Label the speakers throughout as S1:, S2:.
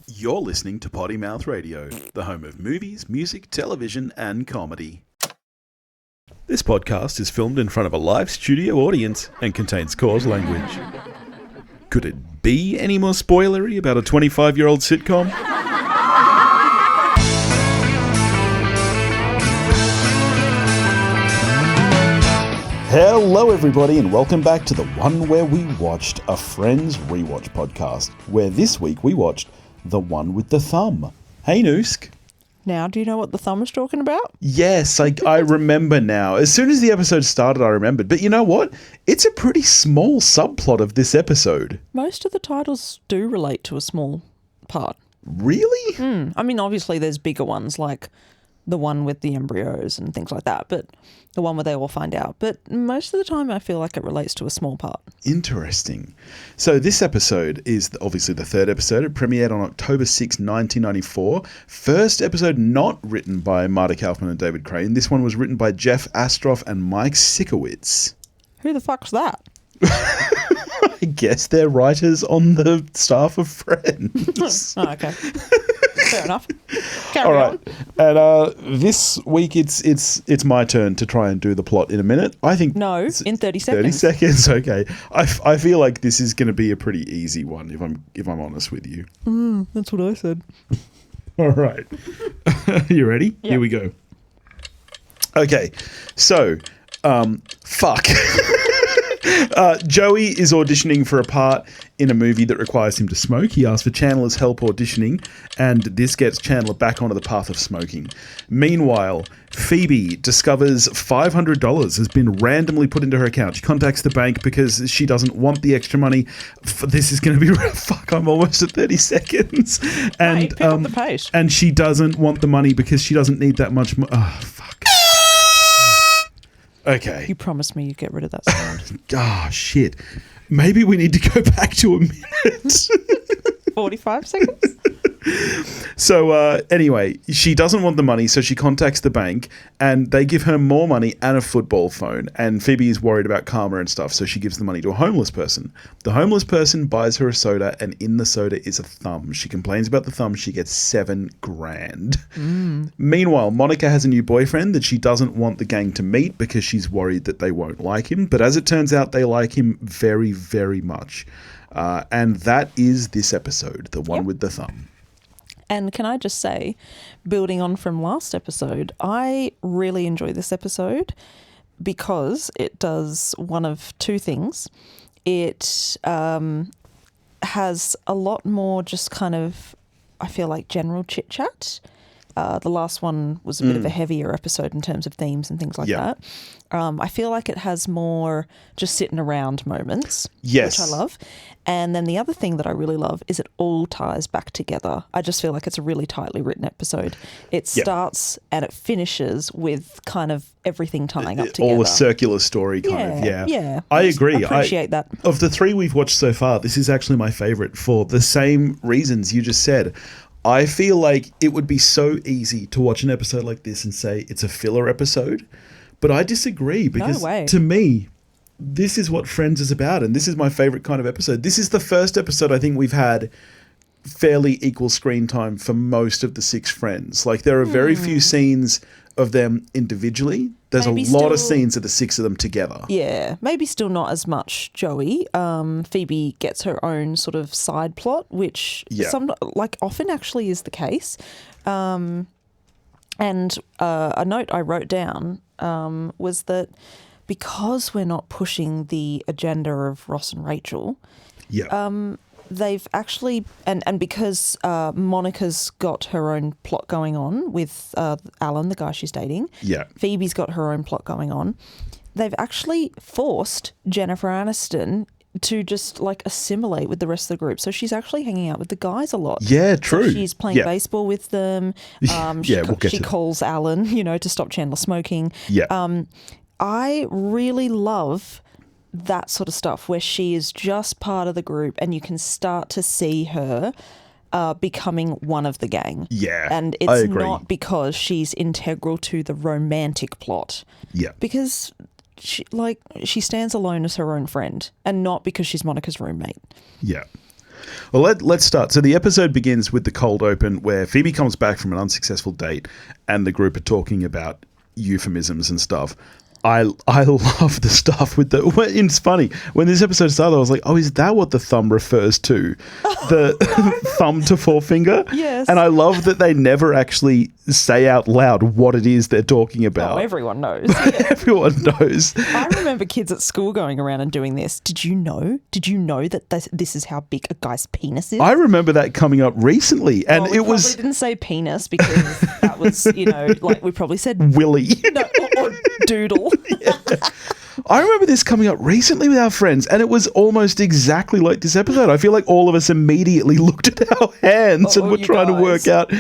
S1: You're listening to Potty Mouth Radio, the home of movies, music, television, and comedy. This podcast is filmed in front of a live studio audience and contains coarse language. Could it be any more spoilery about a 25-year-old sitcom? Hello everybody and welcome back to the one where we watched a Friends Rewatch podcast, where this week we watched The One with the Thumb. Hey Noosk.
S2: Now, do you know what the thumb is talking about?
S1: Yes, I remember now. As soon as the episode started, I remembered. But you know what? It's a pretty small subplot of this episode.
S2: Most of the titles do relate to a small part.
S1: Really?
S2: I mean, obviously there's bigger ones like the one with the embryos and things like that, but the one where they all find out. But most of the time I feel like it relates to a small part.
S1: Interesting. So this episode is obviously the third episode. It premiered on October 6, 1994. First episode not written by Marta Kaufman and David Crane. This one was written by Jeff Astroff and Mike Sikowitz.
S2: Who the fuck's that?
S1: I guess they're writers on the staff of Friends.
S2: Oh, okay. Fair enough. Carry
S1: All right.
S2: on.
S1: And this week it's my turn to try and do the plot in a minute. I think
S2: No, in 30 seconds.
S1: 30 seconds. Okay. I feel like this is going to be a pretty easy one if I'm honest with you.
S2: That's what I said.
S1: All right. You ready?
S2: Yeah.
S1: Here we go. Okay. So, fuck. Joey is auditioning for a part in a movie that requires him to smoke. He asks for Chandler's help auditioning, and this gets Chandler back onto the path of smoking. Meanwhile, Phoebe discovers $500 has been randomly put into her account. She contacts the bank because she doesn't want the extra money. This is going to be... Fuck, I'm almost at 30 seconds. And,
S2: Hey, pick up the pace.
S1: And she doesn't want the money because she doesn't need that much money. Oh, fuck. Okay.
S2: You promised me you'd get rid of that sound.
S1: Ah, shit. Maybe we need to go back to a minute.
S2: 45 seconds?
S1: So, anyway, she doesn't want the money, so she contacts the bank, and they give her more money and a football phone, and Phoebe is worried about karma and stuff, so she gives the money to a homeless person. The homeless person buys her a soda, and in the soda is a thumb. She complains about the thumb. She gets $7,000. Meanwhile, Monica has a new boyfriend that she doesn't want the gang to meet because she's worried that they won't like him, but as it turns out, they like him very, very much. And that is this episode, the one with the thumb.
S2: And can I just say, building on from last episode, I really enjoy this episode because it does one of two things. It has a lot more just kind of, I feel like, general chit-chat. The last one was a bit of a heavier episode in terms of themes and things like that. I feel like it has more just sitting around moments,
S1: yes,
S2: which I love. And then the other thing that I really love is it all ties back together. I just feel like it's a really tightly written episode. It starts and it finishes with kind of everything tying up together.
S1: All a circular story kind of,
S2: Yeah.
S1: I agree.
S2: I appreciate that.
S1: Of the three we've watched so far, this is actually my favourite for the same reasons you just said. I feel like it would be so easy to watch an episode like this and say it's a filler episode, but I disagree because to me, this is what Friends is about, and this is my favourite kind of episode. This is the first episode I think we've had fairly equal screen time for most of the six friends. Like, there are very few scenes of them individually. There's maybe a lot of scenes of the six of them together.
S2: Yeah, maybe still not as much Joey. Phoebe gets her own sort of side plot, which often actually is the case. And a note I wrote down was that because we're not pushing the agenda of Ross and Rachel, they've actually, and because Monica's got her own plot going on with Alan, the guy she's dating. Yeah. Phoebe's got her own plot going on. They've actually forced Jennifer Aniston to just like assimilate with the rest of the group. So she's actually hanging out with the guys a lot.
S1: Yeah, true.
S2: So she's playing baseball with them. She calls Alan, to stop Chandler smoking. Yeah. I really love that sort of stuff where she is just part of the group and you can start to see her becoming one of the gang.
S1: Yeah,
S2: and it's not because she's integral to the romantic plot.
S1: Yeah.
S2: Because she stands alone as her own friend, and not because she's Monica's roommate.
S1: Yeah. Well, let's start. So the episode begins with the cold open where Phoebe comes back from an unsuccessful date and the group are talking about euphemisms and stuff. I love the stuff with it's funny. When this episode started, I was like, oh, is that what the thumb refers to? The thumb to forefinger?
S2: Yes.
S1: And I love that they never actually say out loud what it is they're talking about.
S2: Oh, everyone knows. Yeah.
S1: Everyone knows.
S2: I remember kids at school going around and doing this. Did you know that this is how big a guy's penis is?
S1: I remember that coming up recently. And
S2: it was... probably didn't say penis because that was, like we probably said...
S1: Willy.
S2: No, or doodle.
S1: Yeah. I remember this coming up recently with our friends, and it was almost exactly like this episode. I feel like all of us immediately looked at our hands and were trying to work out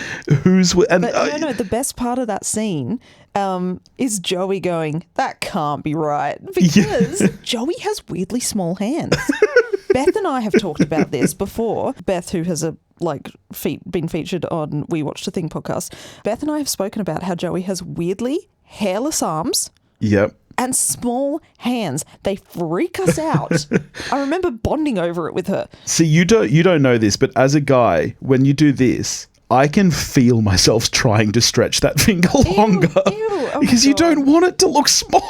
S1: who's... And
S2: no, the best part of that scene is Joey going, that can't be right, because Joey has weirdly small hands. Beth and I have talked about this before. Beth, who has been featured on We Watched a Thing podcast. Beth and I have spoken about how Joey has weirdly hairless arms.
S1: Yep.
S2: And small hands. They freak us out. I remember bonding over it with her.
S1: See, you don't know this, but as a guy, when you do this, I can feel myself trying to stretch that finger longer.
S2: Oh
S1: because you don't want it to look small.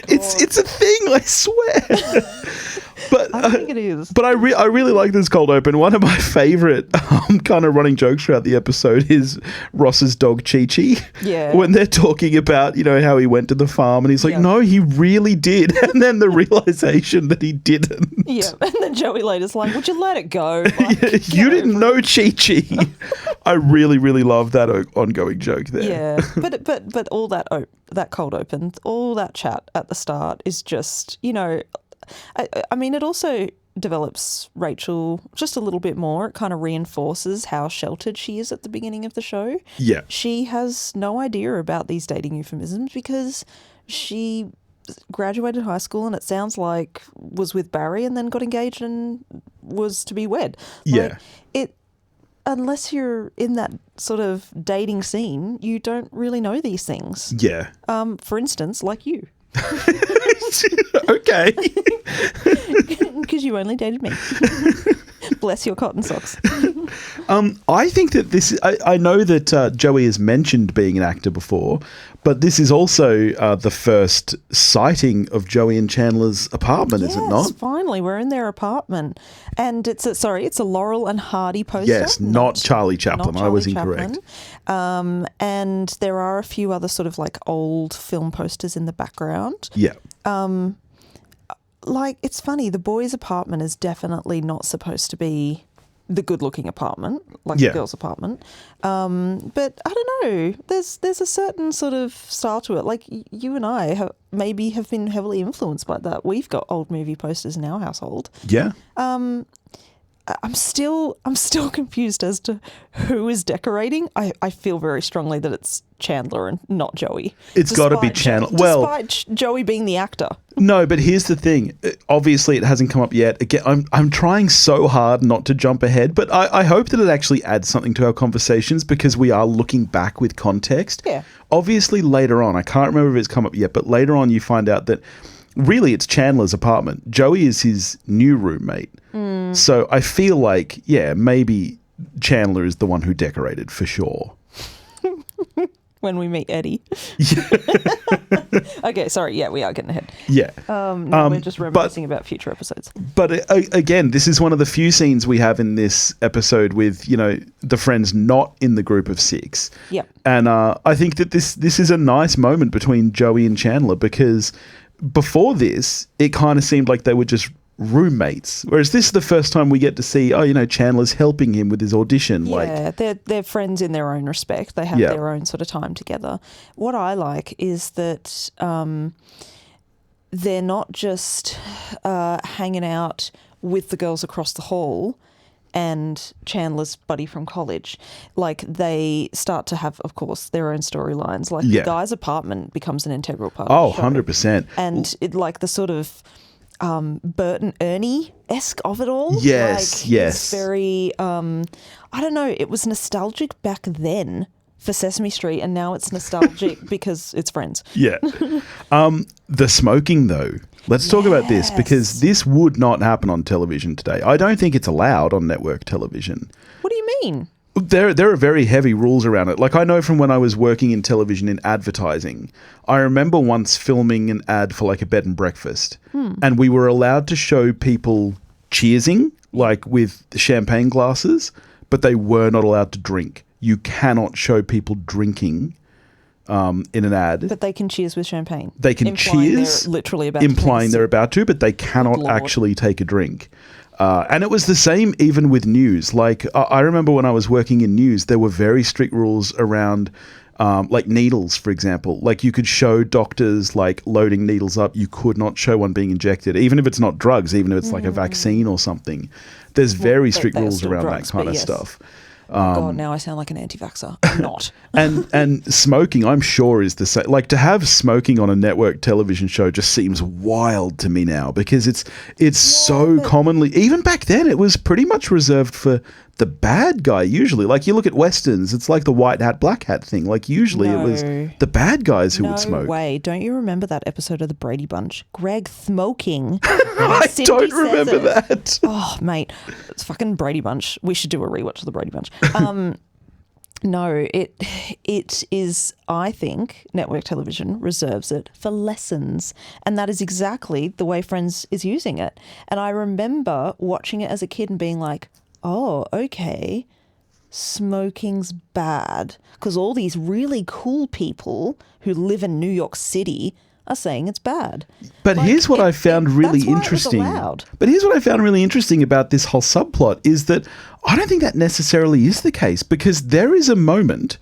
S1: It's a thing, I swear. But
S2: I think it is.
S1: But I really like this cold open. One of my favourite kind of running jokes throughout the episode is Ross's dog Chi-Chi.
S2: Yeah.
S1: When they're talking about, how he went to the farm and he's like, no, he really did. And then the realization that he didn't.
S2: Yeah. And then Joey later's like, would you let it go?
S1: You didn't know Chi-Chi. I really, really love that ongoing joke there.
S2: Yeah. But all that cold open, all that chat at the start is just, I mean, it also develops Rachel just a little bit more. It kind of reinforces how sheltered she is at the beginning of the show.
S1: Yeah.
S2: She has no idea about these dating euphemisms because she graduated high school and it sounds like was with Barry and then got engaged and was to be wed.
S1: Yeah.
S2: Unless you're in that sort of dating scene, you don't really know these things.
S1: Yeah.
S2: For instance, like you.
S1: Okay.
S2: Because you only dated me. Bless your cotton socks.
S1: I think that I know that Joey has mentioned being an actor before, but this is also the first sighting of Joey and Chandler's apartment, is it not?
S2: Yes, finally, we're in their apartment. And it's a Laurel and Hardy poster.
S1: Yes, not Charlie Chaplin. I was incorrect.
S2: And there are a few other sort of like old film posters in the background.
S1: Yeah.
S2: It's funny, the boys' apartment is definitely not supposed to be the good-looking apartment, like the girls' apartment. But I don't know. There's a certain sort of style to it. Like you and I have been heavily influenced by that. We've got old movie posters in our household.
S1: Yeah.
S2: I'm still confused as to who is decorating. I feel very strongly that it's Chandler and not Joey.
S1: It's got to be Chandler.
S2: Despite Joey being the actor.
S1: No, but here's the thing. Obviously, it hasn't come up yet. Again, I'm trying so hard not to jump ahead, but I hope that it actually adds something to our conversations because we are looking back with context.
S2: Yeah.
S1: Obviously, later on, I can't remember if it's come up yet, but later on you find out that really it's Chandler's apartment. Joey is his new roommate. So I feel like, maybe Chandler is the one who decorated for sure.
S2: When we meet Eddie. Okay, sorry. Yeah, we are getting ahead.
S1: Yeah.
S2: We're just reminiscing about future episodes.
S1: But again, this is one of the few scenes we have in this episode with, the friends not in the group of 6.
S2: Yeah.
S1: And I think that this is a nice moment between Joey and Chandler because before this, it kind of seemed like they were just roommates, whereas this is the first time we get to see Chandler's helping him with his audition.
S2: They're friends in their own respect. They have their own sort of time together. What I like is that they're not just hanging out with the girls across the hall and Chandler's buddy from college. Like they start to have, of course, their own storylines. Like the guy's apartment becomes an integral part of the show.
S1: 100%.
S2: And it like the sort of Bert and Ernie-esque of it all.
S1: Yes, yes.
S2: It's very, I don't know, it was nostalgic back then for Sesame Street, and now it's nostalgic because it's Friends.
S1: Yeah. The smoking, though. Let's talk about this, because this would not happen on television today. I don't think it's allowed on network television.
S2: What do you mean?
S1: There are very heavy rules around it. Like, I know from when I was working in television in advertising, I remember once filming an ad for like a bed and breakfast, and we were allowed to show people cheersing, like with champagne glasses, but they were not allowed to drink. You cannot show people drinking in an ad.
S2: But they can cheers with champagne.
S1: They can cheers,
S2: they're literally about
S1: implying they're about to, but they cannot actually take a drink. And it was the same even with news. Like, I remember when I was working in news, there were very strict rules around like needles, for example. Like, you could show doctors like loading needles up. You could not show one being injected, even if it's not drugs, even if it's like a vaccine or something. There's very strict rules around that kind of stuff.
S2: God, now I sound like an anti-vaxxer. I'm not.
S1: and smoking, I'm sure, is the same. Like, to have smoking on a network television show just seems wild to me now, because it's so commonly, even back then, it was pretty much reserved for the bad guy usually. Like, you look at Westerns, it's like the white hat, black hat thing. Like, usually it was the bad guys who would smoke.
S2: No way. Don't you remember that episode of The Brady Bunch? Greg smoking.
S1: I don't remember that.
S2: Oh, mate. It's fucking Brady Bunch. We should do a rewatch of The Brady Bunch. No, it is, I think, network television reserves it for lessons. And that is exactly the way Friends is using it. And I remember watching it as a kid and being like, oh, okay, smoking's bad. Because all these really cool people who live in New York City are saying it's bad.
S1: But like, here's what I found really interesting. But here's what I found really interesting about this whole subplot is that I don't think that necessarily is the case, because there is a moment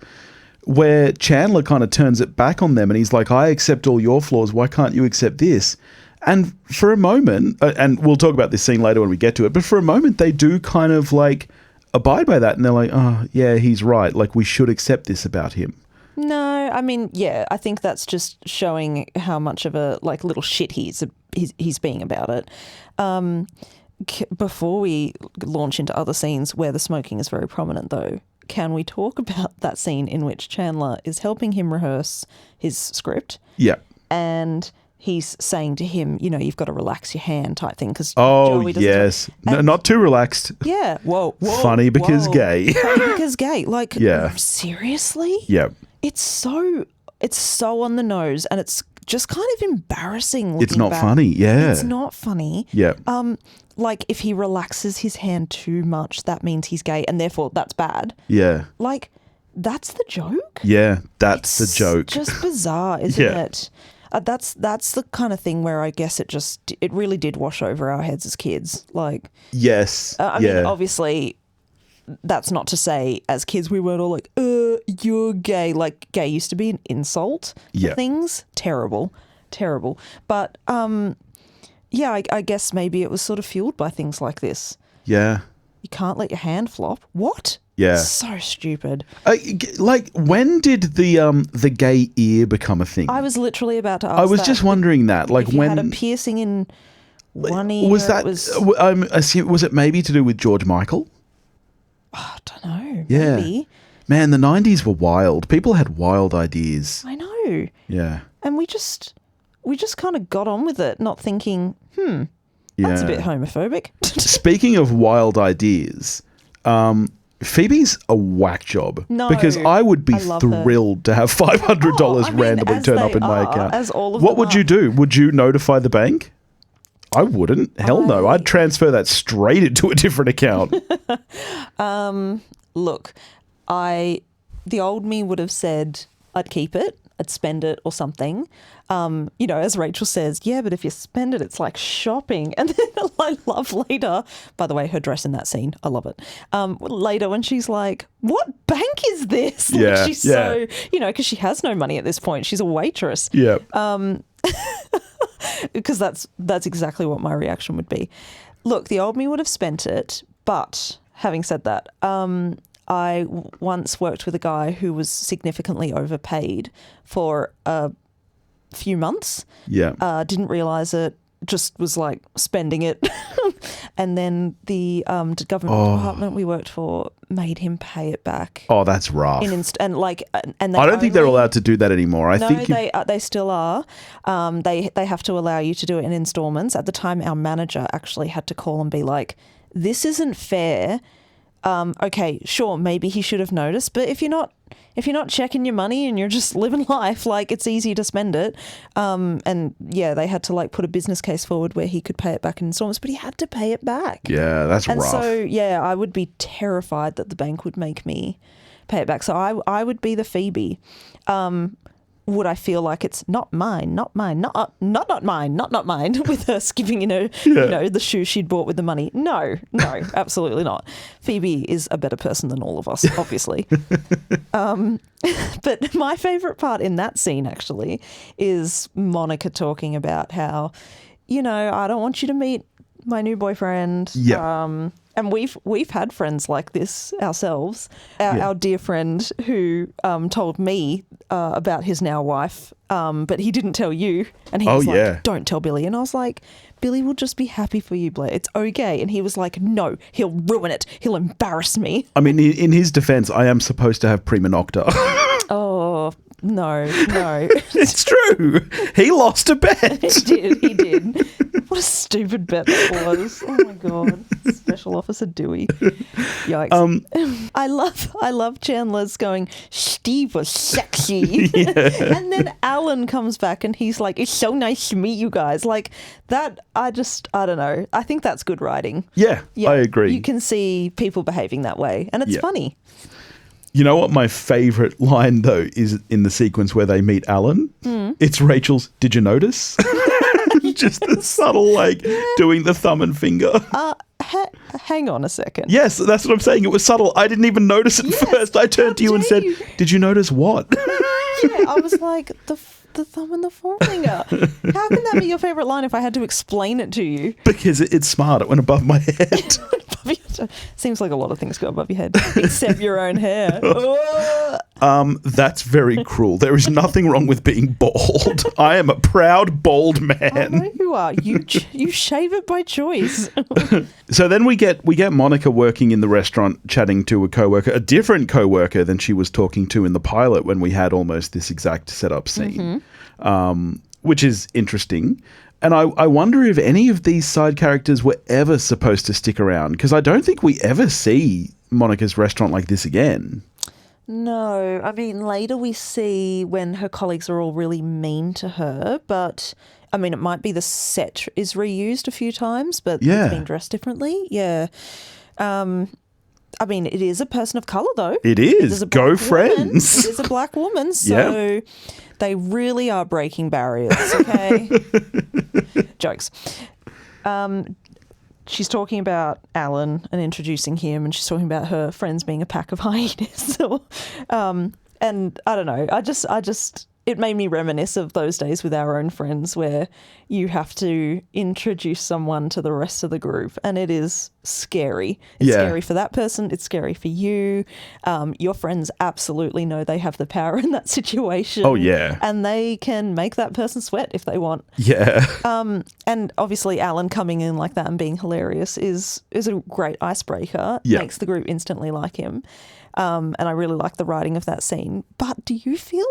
S1: where Chandler kind of turns it back on them and he's like, I accept all your flaws. Why can't you accept this? And for a moment, and we'll talk about this scene later when we get to it, but for a moment they do kind of like abide by that, and they're like, oh, yeah, he's right. Like, we should accept this about him.
S2: No, I mean, yeah, I think that's just showing how much of a like little shit he's being about it. Before we launch into other scenes where the smoking is very prominent, though, can we talk about that scene in which Chandler is helping him rehearse his script?
S1: Yeah.
S2: And he's saying to him, you know, you've got to relax your hand type thing. Cause
S1: Joey yes. No, not too relaxed.
S2: Yeah. Whoa.
S1: Funny because gay.
S2: Funny because gay. Like,
S1: yeah.
S2: Seriously?
S1: Yeah.
S2: It's so on the nose, and it's just kind of embarrassing.
S1: It's not
S2: back.
S1: Funny. Yeah.
S2: It's not funny.
S1: Yeah.
S2: Like, if he relaxes his hand too much, that means he's gay, and therefore that's bad.
S1: Yeah.
S2: Like, that's the joke?
S1: Yeah, that's the joke.
S2: Just bizarre, isn't it? That's the kind of thing where I guess it really did wash over our heads as kids. Like,
S1: yes.
S2: I mean, obviously, that's not to say as kids we weren't all like, you're gay. Like, gay used to be an insult for things. Terrible. But, yeah, I guess maybe it was sort of fueled by things like this.
S1: Yeah.
S2: You can't let your hand flop. What?
S1: Yeah.
S2: So stupid.
S1: Like, when did the gay ear become a thing?
S2: I was literally about to ask
S1: I was just wondering that. Like,
S2: if you
S1: when
S2: had a piercing in one ear.
S1: Was that? Was it maybe to do with George Michael?
S2: Oh, I don't know.
S1: Yeah.
S2: Maybe.
S1: Man, the 90s were wild. People had wild ideas.
S2: I know.
S1: Yeah.
S2: And we just kind of got on with it, not thinking, that's a bit homophobic.
S1: Speaking of wild ideas, Phoebe's a whack job.
S2: No,
S1: because I would be thrilled to have $500 randomly turn up in my account.
S2: As all of
S1: what would you do? Would you notify the bank? I wouldn't. Hell no. I'd transfer that straight into a different account.
S2: Look, the old me would have said I'd keep it, I'd spend it or something. You know, as Rachel says, yeah, but if you spend it, it's like shopping. And then I love later, by the way, her dress in that scene, I love it. Later when she's like, what bank is this? Like, she's so, you know, because she has no money at this point. She's a waitress. Yeah. Because that's exactly what my reaction would be. Look, the old me would have spent it, but having said that, I once worked with a guy who was significantly overpaid for a few months. Yeah. Didn't realise it, just was like spending it And then the government department we worked for made him pay it back.
S1: Oh, that's rough.
S2: And
S1: I don't think they're allowed to do that anymore. I think
S2: they still are. They have to allow you to do it in installments. At the time, our manager actually had to call and be like, "This isn't fair. Okay, sure, maybe he should have noticed, but if you're not checking your money and you're just living life, like, it's easy to spend it." And yeah, they had to like put a business case forward where he could pay it back in installments, but he had to pay it back.
S1: Yeah, that's rough.
S2: And so yeah, I would be terrified that the bank would make me pay it back. So I would be the Phoebe. Would I feel like it's not mine, not mine, not mine, not mine, with her skipping the shoe she'd bought with the money? No, absolutely not. Phoebe is a better person than all of us, obviously. But my favourite part in that scene actually is Monica talking about how, I don't want you to meet my new boyfriend.
S1: Yeah.
S2: And we've had friends like this ourselves. Our dear friend who told me about his now wife, but he didn't tell you. And he was like, "Don't tell Billy." And I was like, "Billy will just be happy for you, Blair. It's okay." And he was like, "No, he'll ruin it. He'll embarrass me."
S1: I mean, in his defense, I am supposed to have prima nocta.
S2: Oh, no.
S1: It's true. He lost a bet.
S2: He did. What a stupid bet that was. Oh my God. Special Officer Dewey. Yikes. I love Chandler's going, "Steve was sexy." Yeah. And then Alan comes back and he's like, "It's so nice to meet you guys." Like that, I don't know. I think that's good writing.
S1: Yeah, I agree.
S2: You can see people behaving that way and it's funny.
S1: You know what my favourite line, though, is in the sequence where they meet Alan? It's Rachel's, "Did you notice?" Just the subtle, doing the thumb and finger.
S2: Hang on a second.
S1: Yes, that's what I'm saying. It was subtle. I didn't even notice it first. I turned to you and said, "Did you notice what?"
S2: Yeah, I was like, the thumb and the forefinger. How can that be your favourite line if I had to explain it to you?
S1: Because it's smart. It went above my head.
S2: Seems like a lot of things go above your head, except your own hair.
S1: That's very cruel. There is nothing wrong with being bald. I am a proud bald man.
S2: I know you are. You shave it by choice.
S1: So then we get Monica working in the restaurant, chatting to a different coworker than she was talking to in the pilot when we had almost this exact setup scene, which is interesting. And I wonder if any of these side characters were ever supposed to stick around, because I don't think we ever see Monica's restaurant like this again.
S2: No, I mean, later we see when her colleagues are all really mean to her, but I mean, it might be the set is reused a few times, but it's been dressed differently. Yeah. I mean, it is a person of colour, though.
S1: It is. Go Friends.
S2: It is a black woman, so they really are breaking barriers, okay? Jokes. She's talking about Alan and introducing him, and she's talking about her friends being a pack of hyenas. And I don't know, I just it made me reminisce of those days with our own friends where you have to introduce someone to the rest of the group, and it is scary. It's scary for that person. It's scary for you. Your friends absolutely know they have the power in that situation.
S1: Oh, yeah.
S2: And they can make that person sweat if they want.
S1: Yeah.
S2: And obviously Alan coming in like that and being hilarious is a great icebreaker.
S1: Yeah.
S2: Makes the group instantly like him. And I really like the writing of that scene. But do you feel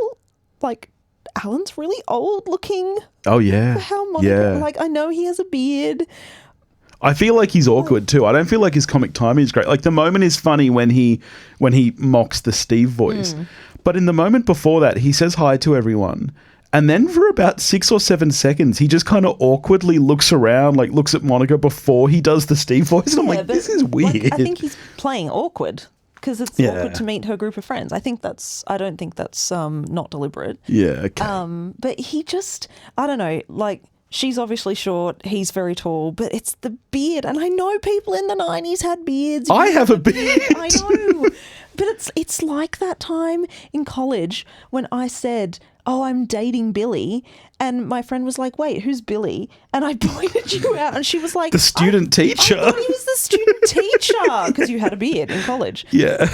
S2: like Alan's really old looking?
S1: Oh, yeah.
S2: For how Monica, like, I know he has a beard.
S1: I feel like he's awkward too. I don't feel like his comic timing is great. Like the moment is funny when he mocks the Steve voice. But in the moment before that, he says hi to everyone. And then for about 6 or 7 seconds, he just kind of awkwardly looks around, like looks at Monica before he does the Steve voice. And I'm like, this is weird.
S2: Like, I think he's playing awkward because it's awkward to meet her group of friends. I don't think that's not deliberate.
S1: Yeah, okay.
S2: But he just, I don't know, like, she's obviously short, he's very tall, but it's the beard. And I know people in the 90s had beards.
S1: I have a beard.
S2: I know. But it's like that time in college when I said, "Oh, I'm dating Billy." And my friend was like, "Wait, who's Billy?" And I pointed you out and she was like,
S1: the student teacher.
S2: I thought he was the student teacher because you had a beard in college.
S1: Yeah.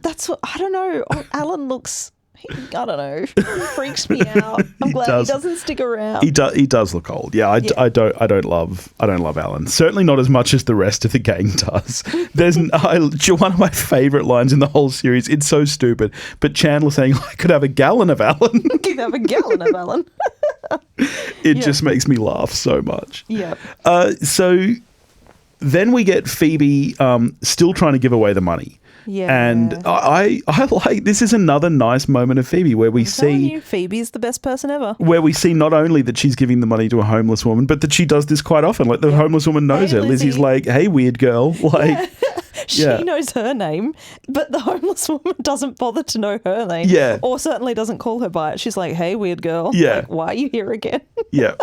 S2: That's what, I don't know. Alan looks I don't know. He freaks me out. I'm glad he doesn't stick around.
S1: He does look old. Yeah, I don't love Alan. Certainly not as much as the rest of the gang does. There's one of my favorite lines in the whole series. It's so stupid, but Chandler saying, "I could have a gallon of Alan."
S2: Could have a gallon of Alan.
S1: It just makes me laugh so much.
S2: Yeah.
S1: So then we get Phoebe still trying to give away the money.
S2: Yeah.
S1: And I like, this is another nice moment of Phoebe where we see
S2: Phoebe's the best person ever.
S1: Where we see not only that she's giving the money to a homeless woman, but that she does this quite often. Like the homeless woman knows her.
S2: Lizzie.
S1: Lizzie's like, "Hey, weird girl." Like,
S2: she knows her name, but the homeless woman doesn't bother to know her name.
S1: Yeah.
S2: Or certainly doesn't call her by it. She's like, "Hey, weird girl."
S1: Yeah.
S2: Like, why are you here again?
S1: Yeah.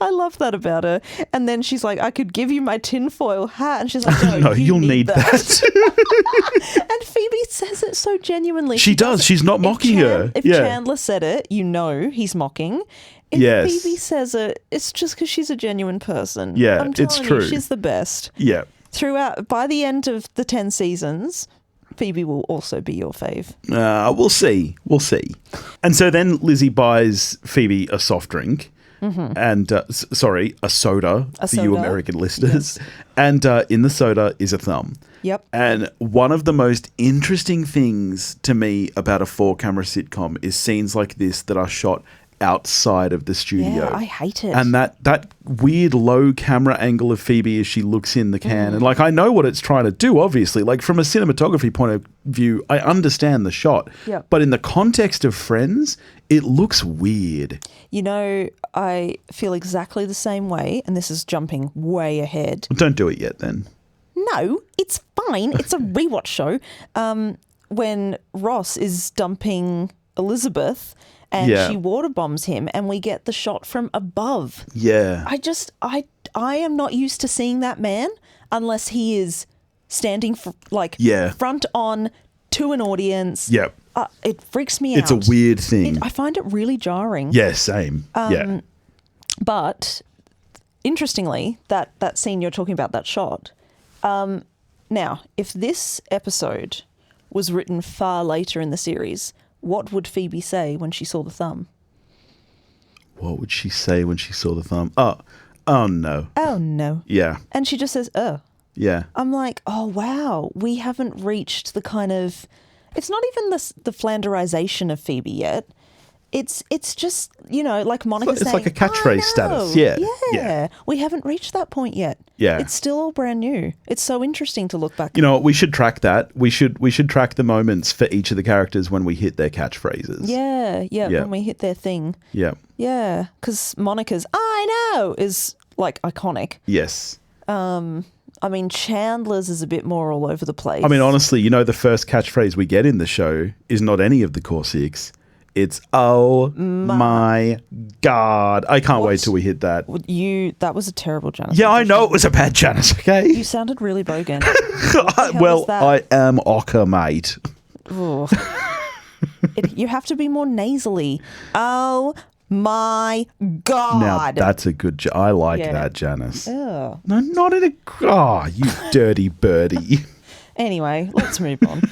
S2: I love that about her. And then she's like, "I could give you my tinfoil hat." And she's like,
S1: "No, you'll need that."
S2: And Phoebe says it so genuinely.
S1: She does. She's not mocking her.
S2: If Chandler said it, he's mocking. If Phoebe says it, it's just because she's a genuine person.
S1: Yeah,
S2: I'm
S1: it's true.
S2: She's the best.
S1: Yeah.
S2: Throughout, by the end of the 10 seasons, Phoebe will also be your fave.
S1: We'll see. We'll see. And so then Lizzie buys Phoebe a soft drink. Mm-hmm. And a soda for you American listeners. Yes. And in the soda is a thumb.
S2: Yep.
S1: And one of the most interesting things to me about a 4-camera sitcom is scenes like this that are shot outside of the studio.
S2: Yeah, I hate it.
S1: And that weird low camera angle of Phoebe as she looks in the can. And like, I know what it's trying to do, obviously. Like from a cinematography point of view, I understand the shot.
S2: Yep.
S1: But in the context of Friends, it looks weird.
S2: You know, I feel exactly the same way, and this is jumping way ahead.
S1: Don't do it yet then.
S2: No, it's fine. It's a rewatch show. When Ross is dumping Elizabeth and she water bombs him and we get the shot from above.
S1: Yeah.
S2: I am not used to seeing that man unless he is standing front on to an audience.
S1: Yep.
S2: It freaks me out.
S1: It's a weird thing.
S2: I find it really jarring.
S1: Yeah, same.
S2: But interestingly, that scene you're talking about, that shot. Now, if this episode was written far later in the series, what would Phoebe say when she saw the thumb?
S1: What would she say when she saw the thumb? Oh no.
S2: Oh no.
S1: Yeah.
S2: And she just says, "Oh."
S1: Yeah.
S2: I'm like, oh wow, we haven't reached the kind of. It's not even the Flanderization of Phoebe yet. It's just, like Monica saying,
S1: it's like a catchphrase status. Yeah.
S2: We haven't reached that point yet.
S1: Yeah.
S2: It's still all brand new. It's so interesting to look back.
S1: You know what? We should track that. We should track the moments for each of the characters when we hit their catchphrases.
S2: Yeah. When we hit their thing.
S1: Yeah.
S2: Yeah. Because Monica's "I know" is like iconic.
S1: Yes.
S2: I mean, Chandler's is a bit more all over the place.
S1: I mean, honestly, the first catchphrase we get in the show is not any of the core 6. It's "Oh my God." I can't wait till we hit that.
S2: That was a terrible Janice.
S1: Yeah, I know it was a bad Janice, okay?
S2: You sounded really bogan.
S1: Well, I am Ocker, mate.
S2: You have to be more nasally. Oh my God.
S1: Now, that's a good... I like that, Janice.
S2: Ugh.
S1: No, not in a... Oh, you dirty birdie.
S2: Anyway, let's move on.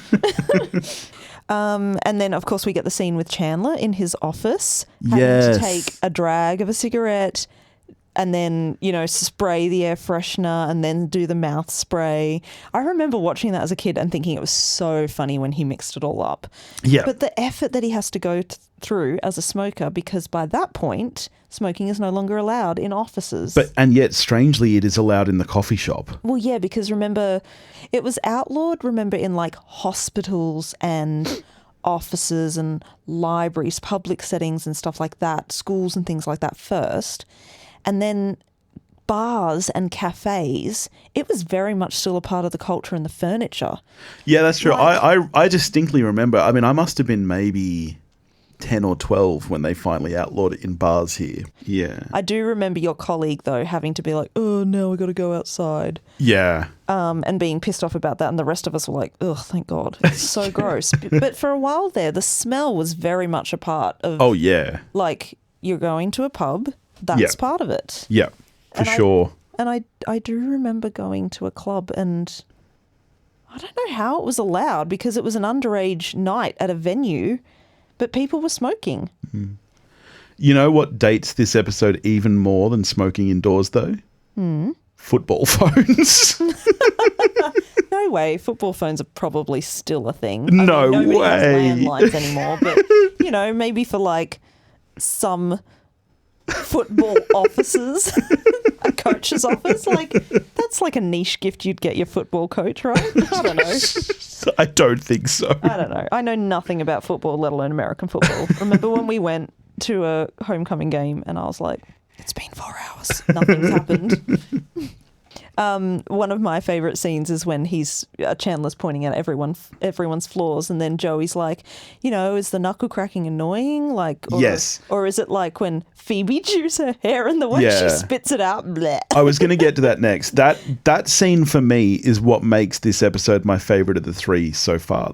S2: And then, of course, we get the scene with Chandler in his office having to take a drag of a cigarette and then, spray the air freshener and then do the mouth spray. I remember watching that as a kid and thinking it was so funny when he mixed it all up.
S1: Yeah.
S2: But the effort that he has to go through as a smoker, because by that point, smoking is no longer allowed in offices.
S1: And yet, strangely, it is allowed in the coffee shop.
S2: Well, yeah, because remember, it was outlawed, in like hospitals and offices and libraries, public settings and stuff like that, schools and things like that first. And then bars and cafes, it was very much still a part of the culture and the furniture.
S1: Yeah, that's true. I distinctly remember, I must have been maybe 10 or 12 when they finally outlawed it in bars here. Yeah.
S2: I do remember your colleague, though, having to be like, "Oh, no, I got to go outside."
S1: Yeah.
S2: And being pissed off about that. And the rest of us were like, "Ugh, thank God. It's so gross." But for a while there, the smell was very much a part of...
S1: Oh, yeah.
S2: Like, you're going to a pub, that's part of it.
S1: Yeah, for sure.
S2: I do remember going to a club and I don't know how it was allowed because it was an underage night at a venue. but people were smoking.
S1: You know what dates this episode even more than smoking indoors, though? Football phones.
S2: No way. Football phones are probably still a thing.
S1: No
S2: nobody
S1: way.
S2: has landlines anymore, but, maybe for, like, some football offices, a coach's office, like, that's like a niche gift you'd get your football coach, right? I don't know.
S1: I don't think so.
S2: I don't know. I know nothing about football, let alone American football. Remember when we went to a homecoming game and I was like, it's been 4 hours. Nothing's happened. One of my favourite scenes is when Chandler's pointing out everyone's flaws, and then Joey's like, is the knuckle cracking annoying? Like,
S1: yes.
S2: Or is it like when Phoebe chews her hair and the way she spits it out? Blech.
S1: I was going to get to that next. That scene for me is what makes this episode my favourite of the 3 so far.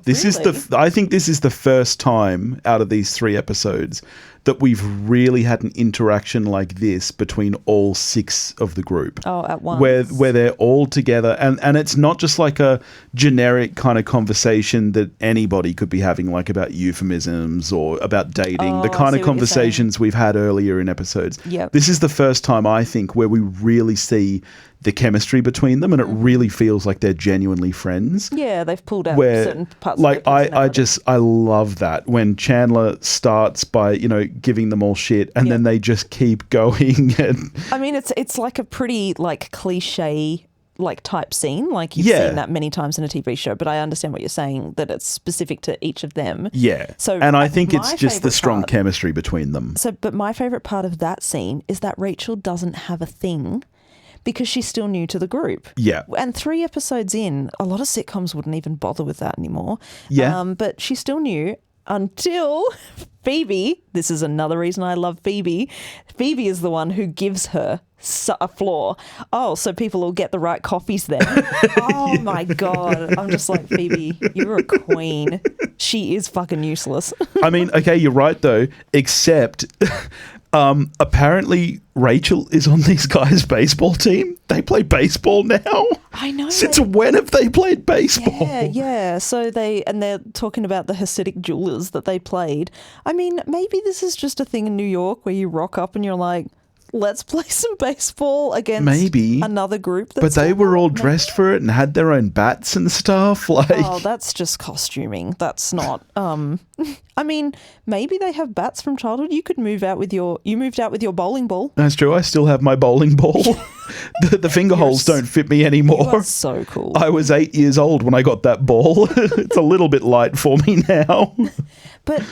S1: I think this is the first time out of these 3 episodes that we've really had an interaction like this between all 6 of the group.
S2: Oh, at once.
S1: Where they're all together. And it's not just like a generic kind of conversation that anybody could be having, like about euphemisms or about dating. The kind of conversations we've had earlier in episodes.
S2: Yep.
S1: This is the first time, I think, where we really see the chemistry between them, and it really feels like they're genuinely friends.
S2: Yeah, they've pulled out certain parts.
S1: Like I love that when Chandler starts by giving them all shit, and then they just keep going. And
S2: I mean, it's like a pretty like cliche like type scene. Like you've seen that many times in a TV show, but I understand what you're saying, that it's specific to each of them.
S1: Yeah.
S2: So,
S1: and I think it's just the strong chemistry between them.
S2: So, but my favorite part of that scene is that Rachel doesn't have a thing, because she's still new to the group.
S1: Yeah.
S2: And 3 episodes in, a lot of sitcoms wouldn't even bother with that anymore.
S1: Yeah.
S2: But she's still new until Phoebe. This is another reason I love Phoebe. Phoebe is the one who gives her a flaw. Oh, so people will get the right coffees then. Oh my God. I'm just like, Phoebe, you're a queen. She is fucking useless.
S1: I mean, okay, you're right though, except apparently Rachel is on these guys' baseball team. They play baseball now.
S2: I know.
S1: Since when have they played baseball?
S2: Yeah. So they're talking about the Hasidic jewelers that they played. I mean, maybe this is just a thing in New York where you rock up and you're like, let's play some baseball against another group.
S1: But they were all dressed for it and had their own bats and stuff. Like,
S2: oh, that's just costuming. That's not. I mean, maybe they have bats from childhood. You moved out with your bowling ball.
S1: That's true. I still have my bowling ball. the finger holes don't fit me anymore.
S2: You are so cool.
S1: I was 8 years old when I got that ball. It's a little bit light for me now.
S2: But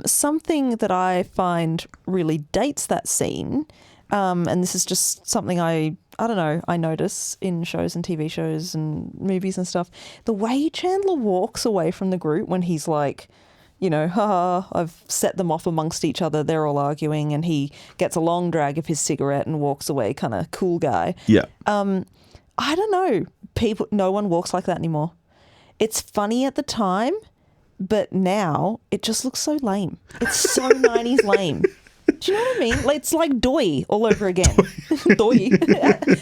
S2: something that I find really dates that scene. And this is just something I don't know, I notice in shows and TV shows and movies and stuff. The way Chandler walks away from the group when he's like, haha, I've set them off amongst each other. They're all arguing, and he gets a long drag of his cigarette and walks away, kind of cool guy.
S1: Yeah.
S2: I don't know. No one walks like that anymore. It's funny at the time, but now it just looks so lame. It's so 90s lame. Do you know what I mean? Like, it's like Doy all over again. Doy.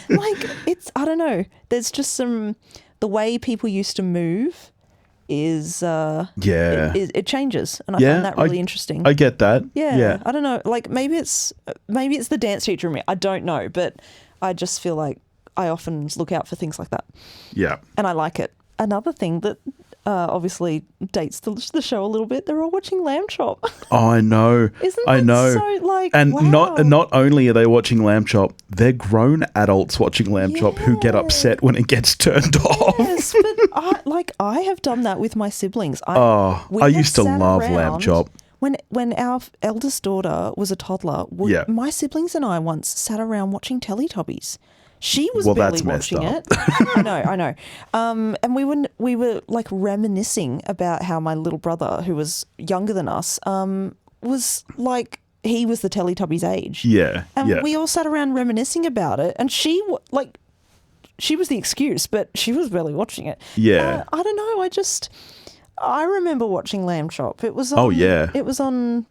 S2: Like, I don't know. There's just the way people used to move is, it changes. And I find that really interesting.
S1: I get that.
S2: Yeah. I don't know. Like, maybe it's the dance teacher in me. I don't know. But I just feel like I often look out for things like that.
S1: Yeah.
S2: And I like it. Another thing that obviously dates the show a little bit. They're all watching Lamb Chop.
S1: Oh, I know.
S2: Isn't that so like,
S1: and
S2: wow.
S1: not only are they watching Lamb Chop, they're grown adults watching Lamb Chop who get upset when it gets turned off.
S2: Yes, but I have done that with my siblings.
S1: I used to love Lamb Chop.
S2: When our eldest daughter was a toddler, my siblings and I once sat around watching Teletubbies. She was barely watching it. I know. And we were like reminiscing about how my little brother, who was younger than us, was like, he was the Teletubbies age.
S1: Yeah.
S2: And we all sat around reminiscing about it. And she was the excuse, but she was barely watching it.
S1: Yeah.
S2: I don't know. I remember watching Lamb Chop. It was It was on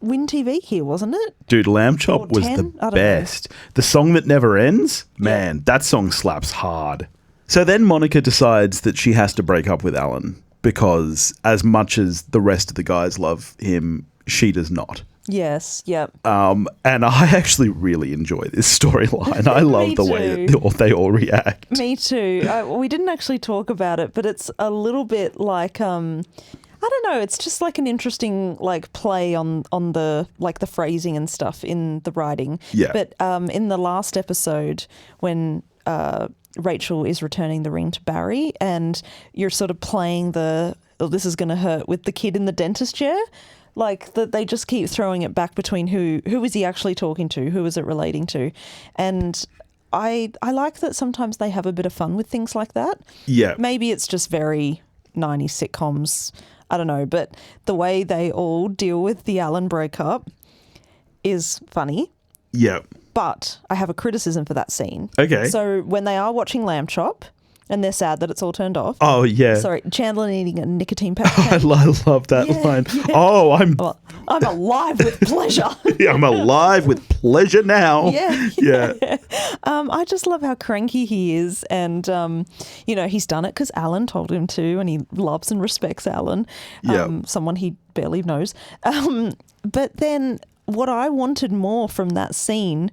S2: Win TV here, wasn't it?
S1: Dude, Lamb Chop was the best. The Song That Never Ends? Man, that song slaps hard. So then Monica decides that she has to break up with Alan. because as much as the rest of the guys love him, she does not.
S2: Yes, yep.
S1: And I actually really enjoy this storyline. I love the way that they all react.
S2: Me too. We didn't actually talk about it, but it's a little bit like, I don't know, it's just like an interesting like play on the like the phrasing and stuff in the writing.
S1: Yeah.
S2: But in the last episode when Rachel is returning the ring to Barry and you're sort of playing this is going to hurt with the kid in the dentist chair. Like that, they just keep throwing it back between who is he actually talking to, who is it relating to, and I like that sometimes they have a bit of fun with things like that.
S1: Yeah,
S2: maybe it's just very 90s sitcoms. I don't know, but the way they all deal with the Alan breakup is funny.
S1: Yeah,
S2: but I have a criticism for that scene.
S1: Okay,
S2: so when they are watching Lamb Chop. And they're sad that it's all turned off.
S1: Oh, yeah.
S2: Sorry, Chandler eating a nicotine patch.
S1: I love that line. Yeah. Oh, I'm
S2: alive with pleasure.
S1: Yeah, I'm alive with pleasure now.
S2: Yeah. I just love how cranky he is. And, he's done it because Alan told him to, and he loves and respects Alan, someone he barely knows. But then what I wanted more from that scene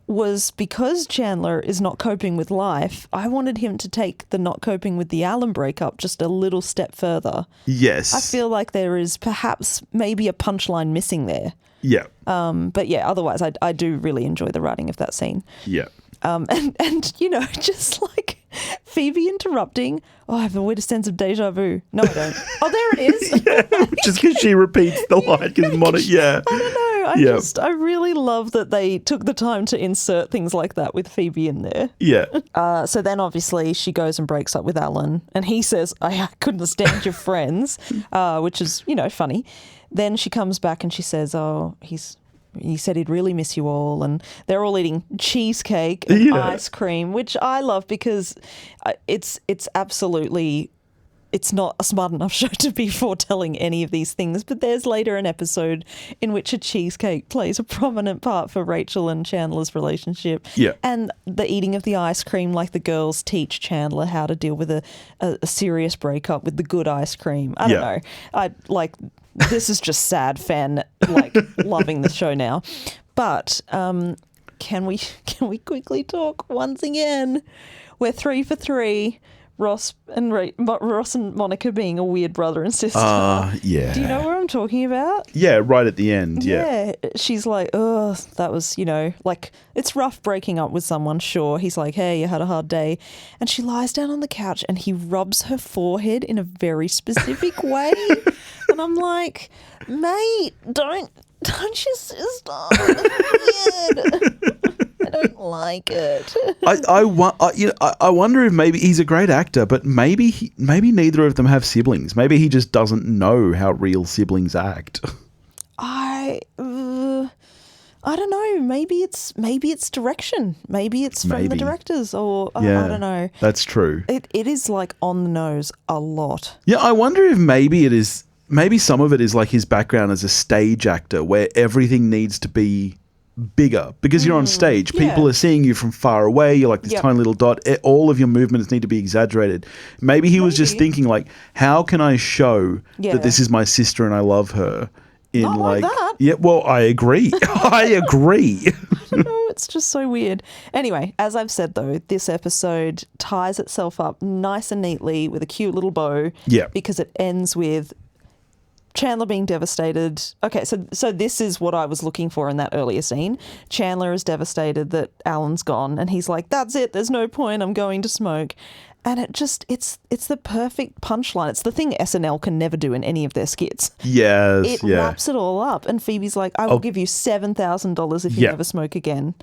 S2: was because Chandler is not coping with life, I wanted him to take the not coping with the Alan breakup just a little step further.
S1: Yes.
S2: I feel like there is perhaps maybe a punchline missing there.
S1: Yeah.
S2: But yeah, otherwise I do really enjoy the writing of that scene.
S1: Yeah.
S2: And just like Phoebe interrupting. Oh, I have a weird sense of deja vu. No, I don't. Oh, there it is.
S1: Yeah, just because she repeats the line. I
S2: don't know. I really love that they took the time to insert things like that with Phoebe in there.
S1: Yeah.
S2: So then obviously she goes and breaks up with Alan and he says, I couldn't stand your friends, which is, funny. Then she comes back and she says, he said he'd really miss you all, and they're all eating cheesecake and ice cream, which I love because it's absolutely, it's not a smart enough show to be foretelling any of these things, but there's later an episode in which a cheesecake plays a prominent part for Rachel and Chandler's relationship.
S1: Yeah.
S2: And the eating of the ice cream, like the girls teach Chandler how to deal with a serious breakup with the good ice cream. I don't know. This is just sad fan loving the show now. But can we quickly talk once again? We're 3 for 3. Ross and Monica being a weird brother and sister.
S1: Yeah.
S2: Do you know what I'm talking about?
S1: Yeah, right at the end.
S2: Yeah. She's like, oh, that was, it's rough breaking up with someone, sure. He's like, hey, you had a hard day. And she lies down on the couch and he rubs her forehead in a very specific way. And I'm like, mate, don't you stop. It's weird. I don't like it.
S1: I wonder if maybe he's a great actor, but maybe neither of them have siblings. Maybe he just doesn't know how real siblings act.
S2: I don't know. Maybe it's direction. Maybe it's from the directors, or I don't know.
S1: That's true.
S2: It is like on the nose a lot.
S1: Yeah, I wonder if maybe it is. Maybe some of it is like his background as a stage actor, where everything needs to be bigger because you're on stage. People are seeing you from far away. You're like this tiny little dot. All of your movements need to be exaggerated. Maybe he was just thinking like, how can I show that this is my sister and I love her?
S2: Not like that.
S1: Yeah, well, I agree. I agree.
S2: I don't know. It's just so weird. Anyway, as I've said though, this episode ties itself up nice and neatly with a cute little bow.
S1: Yeah.
S2: Because it ends with Chandler being devastated. Okay, so this is what I was looking for in that earlier scene. Chandler is devastated that Alan's gone and he's like, that's it, there's no point, I'm going to smoke. And it's the perfect punchline. It's the thing SNL can never do in any of their skits.
S1: Yes,
S2: it wraps it all up. And Phoebe's like, I will give you $7,000 if you never smoke again.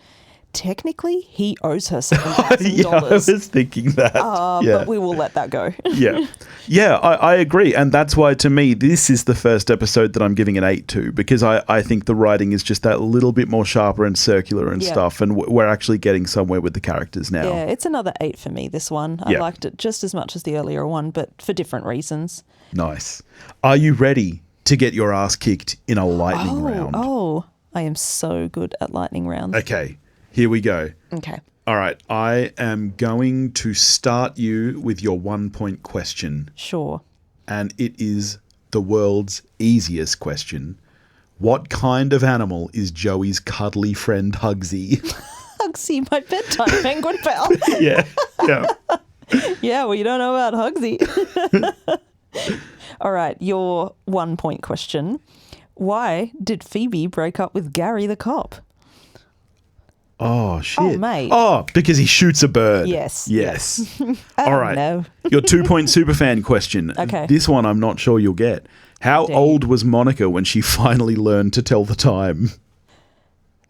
S2: Technically, he owes her $7,000.
S1: Yeah, I was thinking that.
S2: But we will let that go.
S1: Yeah, I agree. And that's why, to me, this is the first episode that I'm giving an 8 to, because I think the writing is just that little bit more sharper and circular and stuff, and we're actually getting somewhere with the characters now.
S2: Yeah, it's another 8 for me, this one. I liked it just as much as the earlier one, but for different reasons.
S1: Nice. Are you ready to get your ass kicked in a lightning round?
S2: Oh, I am so good at lightning rounds.
S1: Okay. Here we go.
S2: Okay.
S1: All right. I am going to start you with your 1 point question.
S2: Sure.
S1: and it is the world's easiest question. What kind of animal is Joey's cuddly friend Hugsy?
S2: Hugsy, my bedtime penguin pal.
S1: Yeah.
S2: Yeah, well, you don't know about Hugsy. All right, your 1 point question. Why did Phoebe break up with Gary the cop?
S1: Oh, shit.
S2: Oh, mate.
S1: Oh, because he shoots a bird.
S2: Yes.
S1: All right.
S2: No.
S1: Your 2-point superfan question.
S2: Okay.
S1: This one I'm not sure you'll get. How old was Monica when she finally learned to tell the time?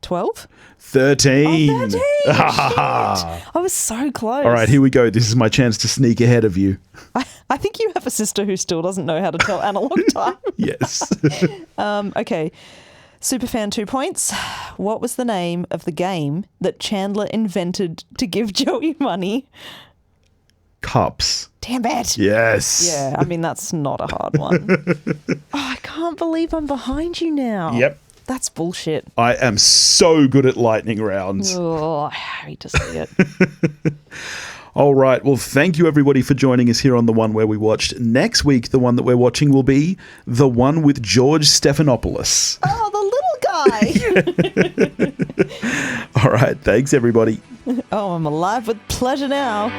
S2: 12?
S1: 13.
S2: Oh, 13. Shit. I was so close.
S1: All right, here we go. This is my chance to sneak ahead of you.
S2: I think you have a sister who still doesn't know how to tell analog time.
S1: Yes.
S2: Okay. Superfan 2 points. What was the name of the game that Chandler invented to give Joey money?
S1: Cups.
S2: Damn it.
S1: Yes.
S2: Yeah, I mean, that's not a hard one. I can't believe I'm behind you now.
S1: Yep.
S2: That's bullshit.
S1: I am so good at lightning rounds.
S2: Oh, I hate to see it.
S1: All right. Well, thank you, everybody, for joining us here on The One Where We Watched. Next week, the one that we're watching will be the one with George Stephanopoulos.
S2: Oh, the little guy.
S1: All right. Thanks, everybody.
S2: Oh, I'm alive with pleasure now.